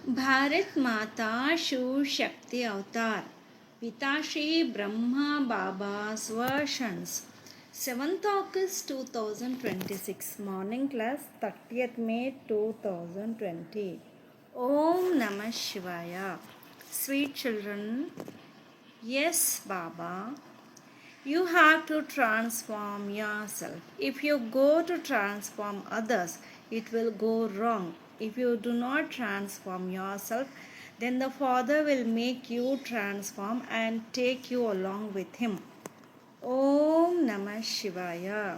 Bharat Mata Shiv Shakti Avtar Pitashree Brahma Baba Swarshan's 7th August 2026 Morning Class 30th May 2020 Om Namah Shivaya. Sweet children, yes Baba, you have to transform yourself. If you go to transform others, it will go wrong. If you do not transform yourself, then the Father will make you transform and take you along with Him. Om Namah Shivaya.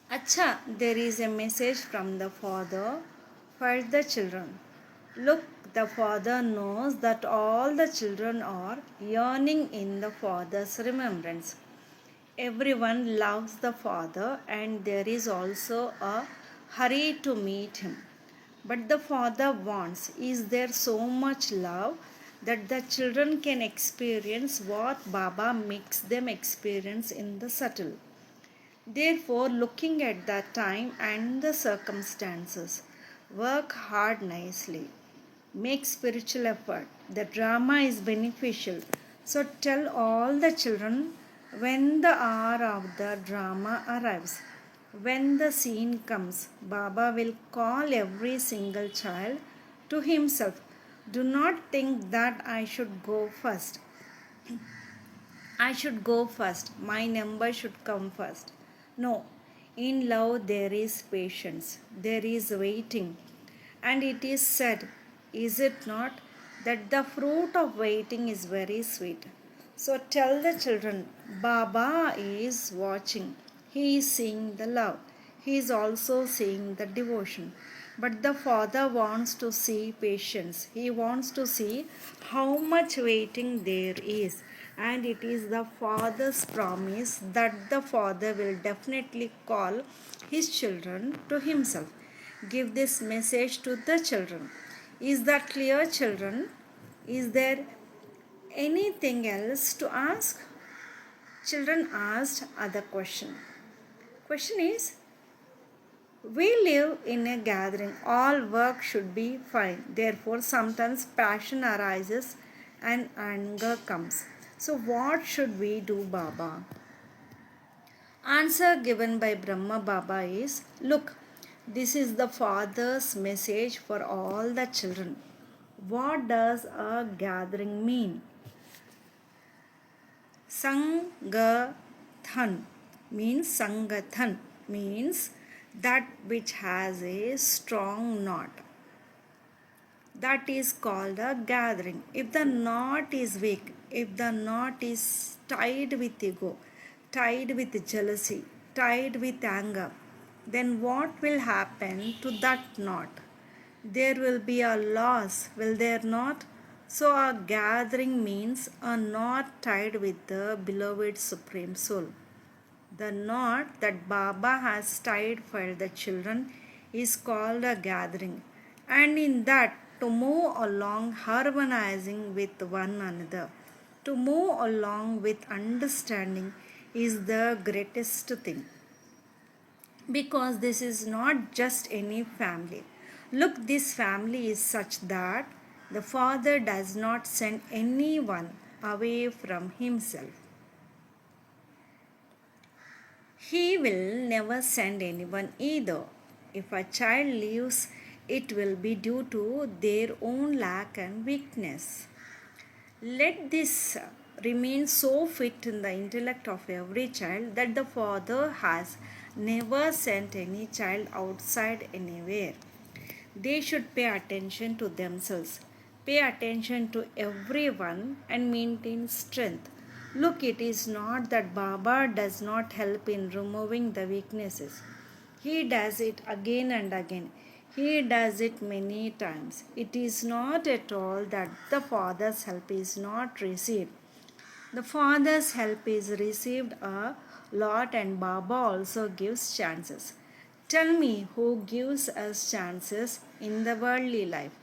Acha, there is a message from the Father for the children. Look, the Father knows that all the children are yearning in the Father's remembrance. Everyone loves the Father, and there is also a hurry to meet Him. But the Father wants, is there so much love that the children can experience what Baba makes them experience in the subtle. Therefore, looking at the time and the circumstances, work hard nicely. Make spiritual effort. The drama is beneficial. So tell all the children when the hour of the drama arrives. When the scene comes, Baba will call every single child to himself. Do not think that I should go first. I should go first. My number should come first. No, in love there is patience, there is waiting. And it is said, is it not, that the fruit of waiting is very sweet. So tell the children, Baba is watching. He is seeing the love. He is also seeing the devotion. But the Father wants to see patience. He wants to see how much waiting there is. And it is the Father's promise that the Father will definitely call His children to Himself. Give this message to the children. Is that clear, children? Is there anything else to ask? Children asked other question. Question is, we live in a gathering. All work should be fine. Therefore, sometimes passion arises and anger comes. So, what should we do, Baba? Answer given by Brahma Baba is, look, this is the Father's message for all the children. What does a gathering mean? Sangathan means that which has a strong knot. That is called a gathering. If the knot is weak, if the knot is tied with ego, tied with jealousy, tied with anger, then what will happen to that knot? There will be a loss, will there not? So a gathering means a knot tied with the beloved Supreme Soul. The knot that Baba has tied for the children is called a gathering, and in that to move along harmonizing with one another, to move along with understanding is the greatest thing. Because this is not just any family. Look, this family is such that the Father does not send anyone away from Himself. He will never send anyone either. If a child leaves, it will be due to their own lack and weakness. Let this remain so fit in the intellect of every child that the Father has never sent any child outside anywhere. They should pay attention to themselves, pay attention to everyone, and maintain strength. Look, it is not that Baba does not help in removing the weaknesses. He does it again and again. He does it many times. It is not at all that the Father's help is not received. The Father's help is received a lot, and Baba also gives chances. Tell me, who gives us chances in the worldly life?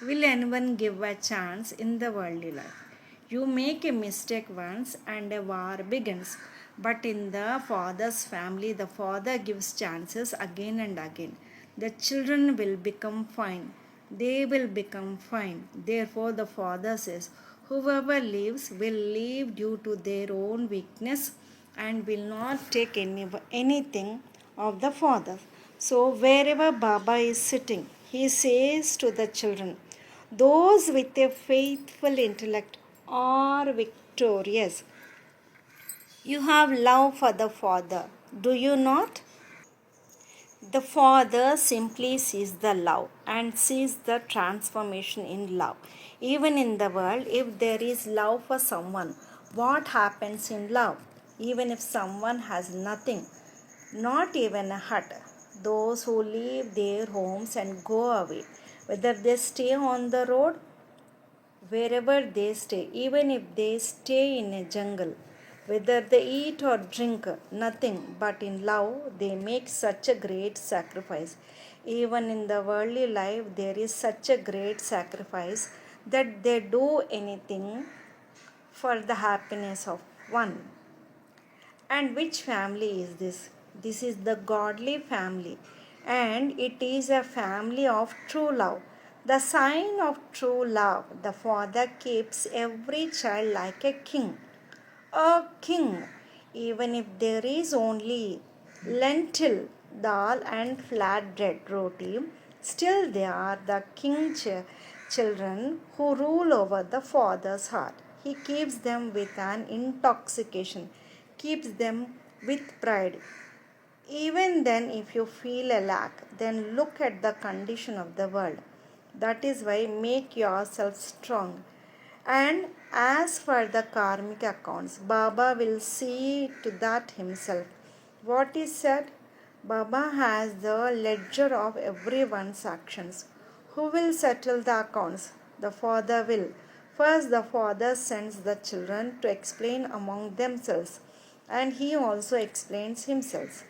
Will anyone give a chance in the worldly life? You make a mistake once and a war begins. But in the Father's family, the Father gives chances again and again. The children will become fine. they will become fine. Therefore, the Father says, whoever lives will live due to their own weakness and will not take anything of the Father. So, wherever Baba is sitting, he says to the children, those with a faithful intellect are victorious. You have love for the Father, do you not? The Father simply sees the love and sees the transformation in love. Even in the world, if there is love for someone, what happens in love? Even if someone has nothing, not even a hut, those who leave their homes and go away, whether they stay on the road, wherever they stay, even if they stay in a jungle, whether they eat or drink nothing but in love, they make such a great sacrifice. Even in the worldly life, there is such a great sacrifice that they do anything for the happiness of one. And which family is this? This is the godly family, and it is a family of true love. The sign of true love, the Father keeps every child like a king. A king, even if there is only lentil, dal, and flatbread roti, still they are the children who rule over the Father's heart. He keeps them with an intoxication, keeps them with pride. Even then, if you feel a lack, then look at the condition of the world. That is why make yourself strong. And as for the karmic accounts, Baba will see to that himself. What is said? Baba has the ledger of everyone's actions. Who will settle the accounts? The Father will. First, the Father sends the children to explain among themselves, and he also explains himself.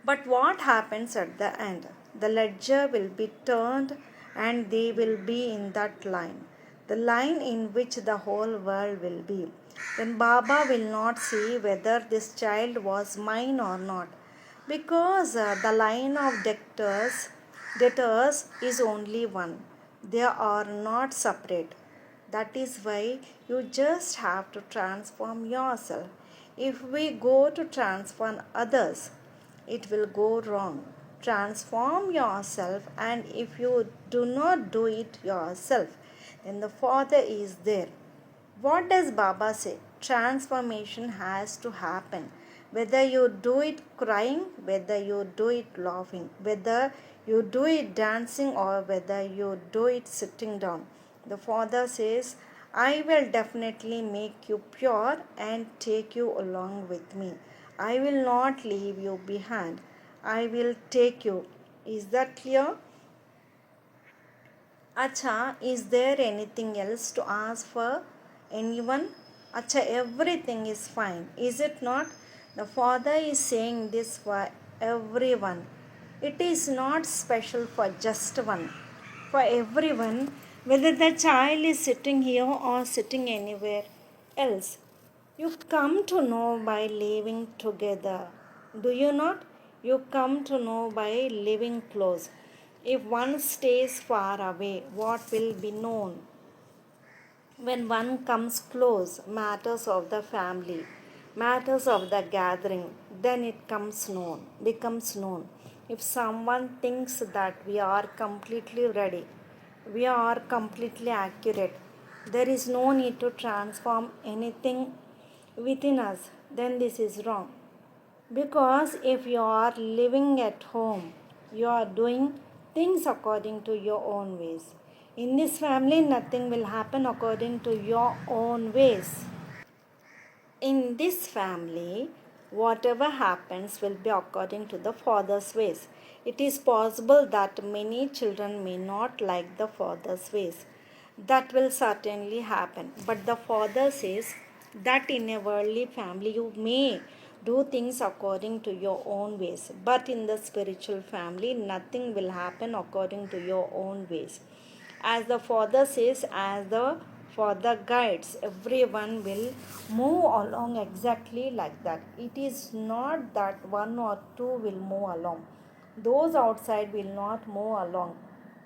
But what happens at the end? The ledger will be turned and they will be in that line, the line in which the whole world will be. Then Baba will not see whether this child was mine or not, because the line of debtors is only one. They are not separate. That is why you just have to transform yourself. If we go to transform others, it will go wrong. Transform yourself, and if you do not do it yourself, then the Father is there. What does Baba say? Transformation has to happen. Whether you do it crying, whether you do it laughing, whether you do it dancing, or whether you do it sitting down. The Father says, I will definitely make you pure and take you along with me. I will not leave you behind. I will take you. Is that clear? Acha, is there anything else to ask for anyone? Acha, everything is fine, is it not? The Father is saying this for everyone. It is not special for just one. For everyone, whether the child is sitting here or sitting anywhere else, you come to know by living together. Do you not? You come to know by living close. If one stays far away, what will be known? When one comes close, matters of the family, matters of the gathering, then it becomes known. If someone thinks that we are completely ready, we are completely accurate, there is no need to transform anything within us, then this is wrong. Because if you are living at home, you are doing things according to your own ways. In this family, nothing will happen according to your own ways. In this family, whatever happens will be according to the Father's ways. It is possible that many children may not like the Father's ways. That will certainly happen. But the Father says that in a worldly family you may do things according to your own ways. But in the spiritual family, nothing will happen according to your own ways. As the Father says, as the Father guides, everyone will move along exactly like that. It is not that one or two will move along. Those outside will not move along.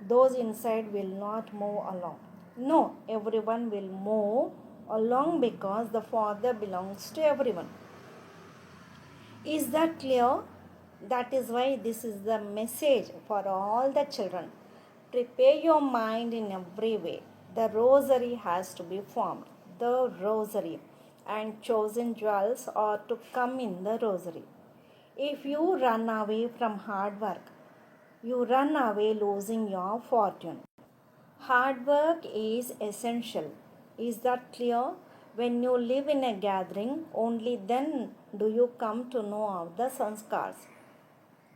those inside will not move along. No, everyone will move along because the Father belongs to everyone. Is that clear? That is why this is the message for all the children. Prepare your mind in every way. The rosary has to be formed. The rosary and chosen jewels are to come in the rosary. If you run away from hard work, you run away losing your fortune. Hard work is essential. Is that clear? When you live in a gathering, only then do you come to know of the sanskars.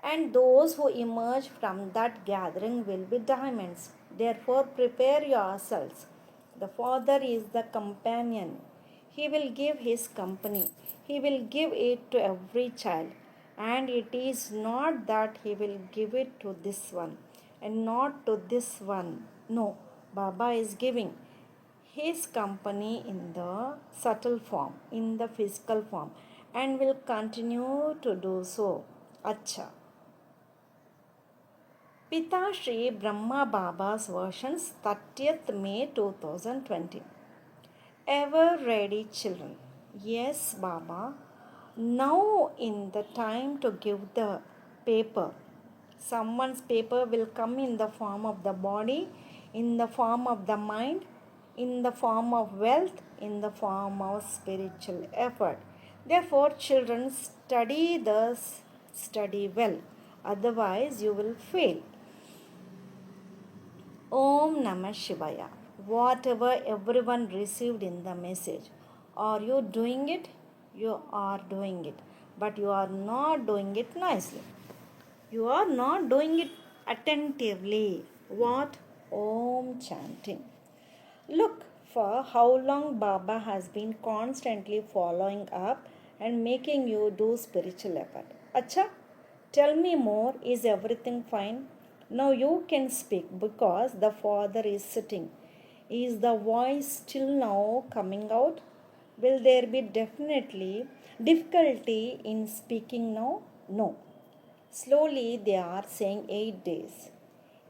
And those who emerge from that gathering will be diamonds. Therefore, prepare yourselves. The Father is the companion. He will give His company. He will give it to every child. And it is not that He will give it to this one and not to this one. No, Baba is giving His company in the subtle form, in the physical form, and will continue to do so. Acha. Pitashree Brahma Baba's versions 30th May 2020. Ever ready children. Yes, Baba. Now in the time to give the paper. Someone's paper will come in the form of the body, in the form of the mind, in the form of wealth, in the form of spiritual effort. Therefore, children, study well. Otherwise, you will fail. Om Namah Shivaya. Whatever everyone received in the message, are you doing it? You are doing it. But you are not doing it nicely. You are not doing it attentively. What? Om chanting. Look for how long Baba has been constantly following up and making you do spiritual effort. Acha, tell me more. Is everything fine? Now you can speak because the Father is sitting. Is the voice still now coming out? Will there be definitely difficulty in speaking now? No. Slowly they are saying 8 days.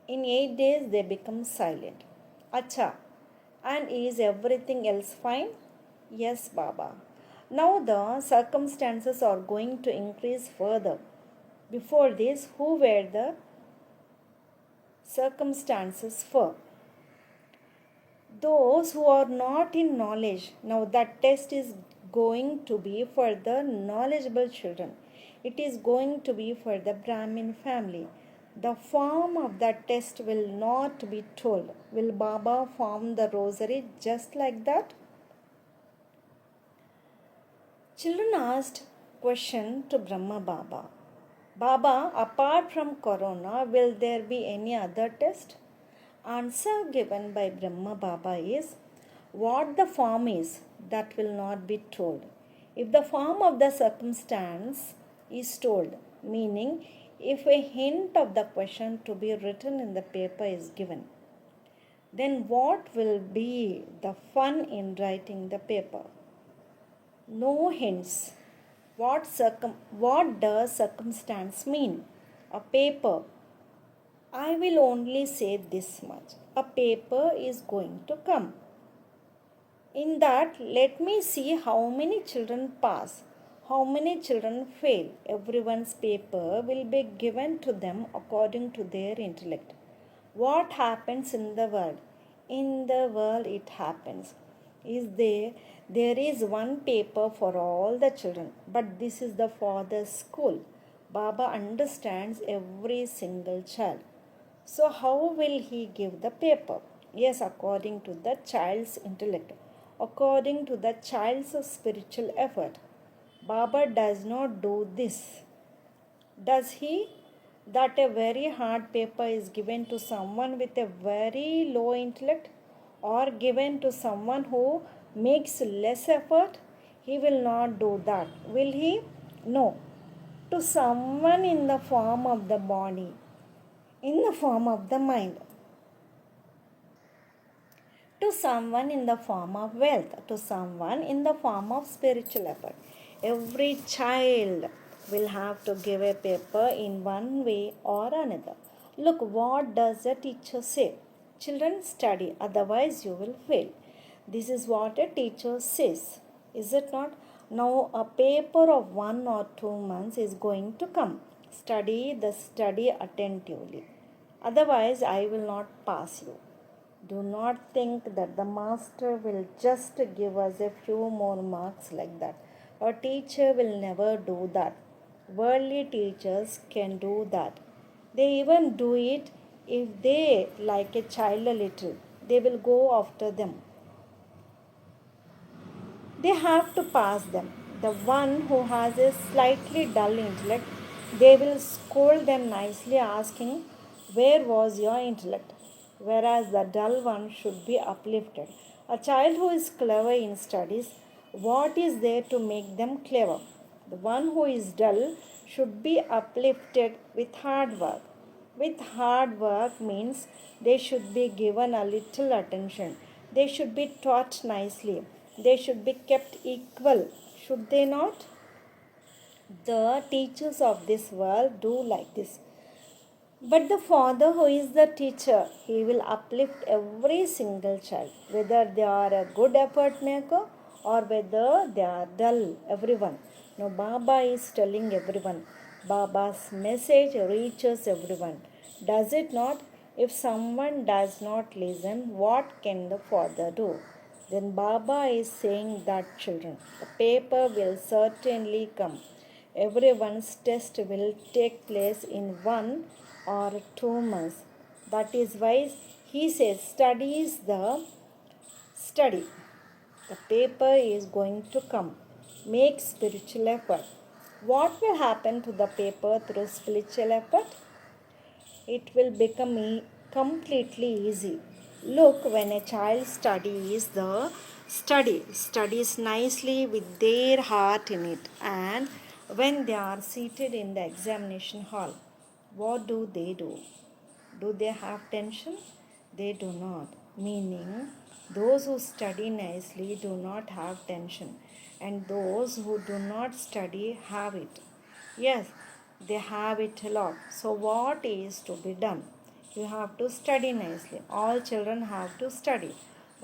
In 8 days they become silent. Acha. And is everything else fine? Yes, Baba. Now the circumstances are going to increase further. Before this, who were the circumstances for? Those who are not in knowledge. Now that test is going to be for the knowledgeable children. It is going to be for the Brahmin family. The form of that test will not be told. Will Baba form the rosary just like that? Children asked question to Brahma Baba. Baba, apart from Corona, will there be any other test? Answer given by Brahma Baba is, what the form is, that will not be told. If the form of the circumstance is told, meaning if a hint of the question to be written in the paper is given, then what will be the fun in writing the paper? No hints. What does circumstance mean? A paper. I will only say this much. A paper is going to come. In that, let me see how many children pass, how many children fail. Everyone's paper will be given to them according to their intellect. What happens in the world? In the world it happens. There is one paper for all the children, but this is the Father's school. Baba understands every single child. So how will he give the paper? Yes, according to the child's intellect, according to the child's spiritual effort. Baba does not do this. Does he? That a very hard paper is given to someone with a very low intellect or given to someone who makes less effort? He will not do that. Will he? No. To someone in the form of the body, in the form of the mind, to someone in the form of wealth, to someone in the form of spiritual effort. Every child will have to give a paper in one way or another. Look, what does the teacher say? Children, study, otherwise you will fail. This is what a teacher says, is it not? Now, a paper of 1 or 2 months is going to come. Study attentively. Otherwise, I will not pass you. Do not think that the master will just give us a few more marks like that. A teacher will never do that. Worldly teachers can do that. They even do it if they like a child a little. They will go after them. They have to pass them. The one who has a slightly dull intellect, they will scold them nicely, asking, "Where was your intellect?" Whereas the dull one should be uplifted. A child who is clever in studies, what is there to make them clever? The one who is dull should be uplifted with hard work. With hard work means they should be given a little attention. They should be taught nicely. They should be kept equal. Should they not? The teachers of this world do like this. But the Father, who is the teacher, he will uplift every single child, whether they are a good effort maker or whether they are dull, everyone. Now, Baba is telling everyone. Baba's message reaches everyone. Does it not? If someone does not listen, what can the Father do? Then Baba is saying that, children, the paper will certainly come. Everyone's test will take place in 1 or 2 months. That is why he says, study. The paper is going to come. Make spiritual effort. What will happen to the paper through spiritual effort? It will become completely easy. Look, when a child studies nicely with their heart in it, and when they are seated in the examination hall, what do? Do they have tension? They do not. Meaning, those who study nicely do not have tension, and those who do not study have it. Yes, they have it a lot. So, what is to be done? You have to study nicely. All children have to study.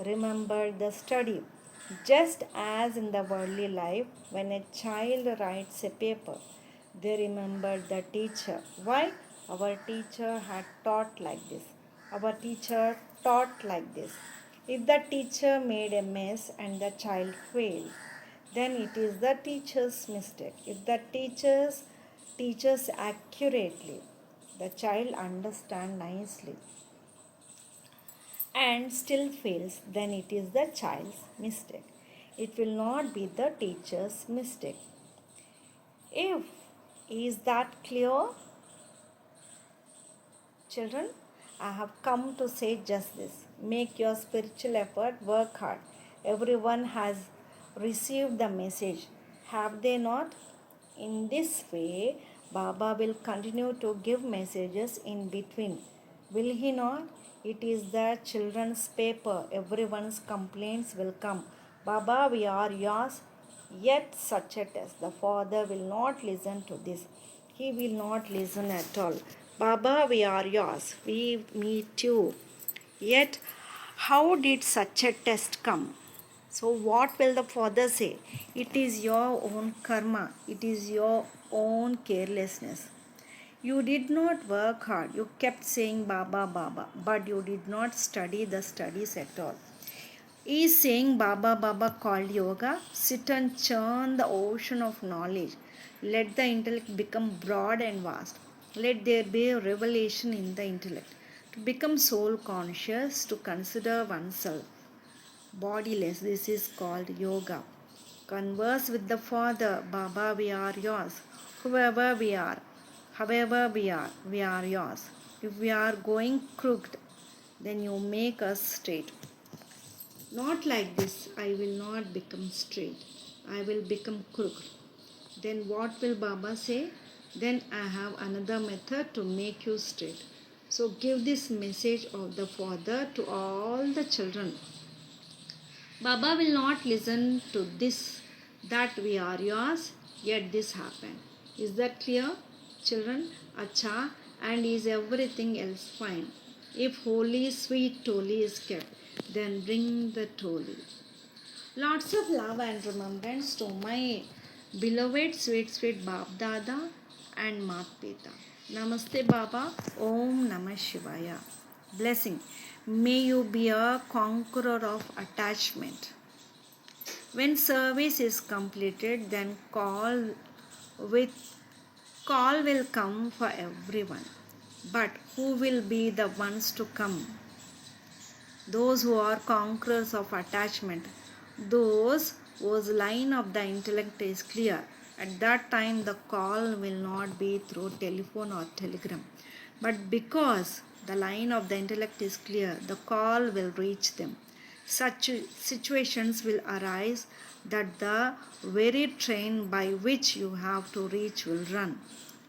Remember the study. Just as in the worldly life, when a child writes a paper, they remember the teacher. Why? Our teacher had taught like this. Our teacher taught like this. If the teacher made a mess and the child failed, then it is the teacher's mistake. If the teacher teaches accurately, the child understands nicely and still fails, then it is the child's mistake. It will not be the teacher's mistake. If is that clear? Children, I have come to say just this. Make your spiritual effort, work hard. Everyone has received the message, have they not? In this way, Baba will continue to give messages in between. Will he not? It is the children's paper. Everyone's complaints will come. Baba, we are yours. Yet such a test. The Father will not listen to this. He will not listen at all. Baba, we are yours. We meet you. Yet, how did such a test come? So, what will the Father say? It is your own karma, it is your own carelessness. You did not work hard. You kept saying Baba, Baba, but you did not study the studies at all. Is saying Baba, Baba called yoga? Sit and churn the ocean of knowledge. Let the intellect become broad and vast. Let there be a revelation in the intellect. To become soul conscious, to consider oneself bodiless, this is called yoga. Converse with the Father. Baba, we are yours. Whoever we are, however we are yours. If we are going crooked, then you make us straight. Not like this, I will not become straight. I will become crooked. Then what will Baba say? Then I have another method to make you straight. So give this message of the Father to all the children. Baba will not listen to this, that we are yours, yet this happened. Is that clear? Children, Acha, and is everything else fine? If holy sweet toli is kept, then bring the toli. Lots of love and remembrance to my beloved sweet Bab Dada and Mat Pita. Namaste Baba. Om Namah Shivaya. Blessing. May you be a conqueror of attachment. When service is completed, then call will come for everyone. But who will be the ones to come? Those who are conquerors of attachment, those whose line of the intellect is clear. At that time, the call will not be through telephone or telegram, but because the line of the intellect is clear, the call will reach them. Such situations will arise that the very train by which you have to reach will run,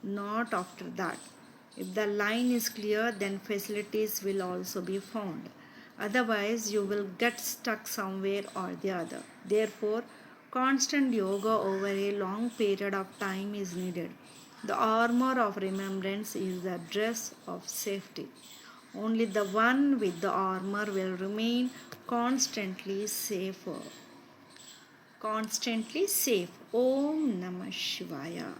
not after that. If the line is clear, then facilities will also be found. Otherwise, you will get stuck somewhere or the other. Therefore, constant yoga over a long period of time is needed. The armor of remembrance is the dress of safety. Only the one with the armor will remain constantly safer. Constantly safe. Om Namah Shivaya.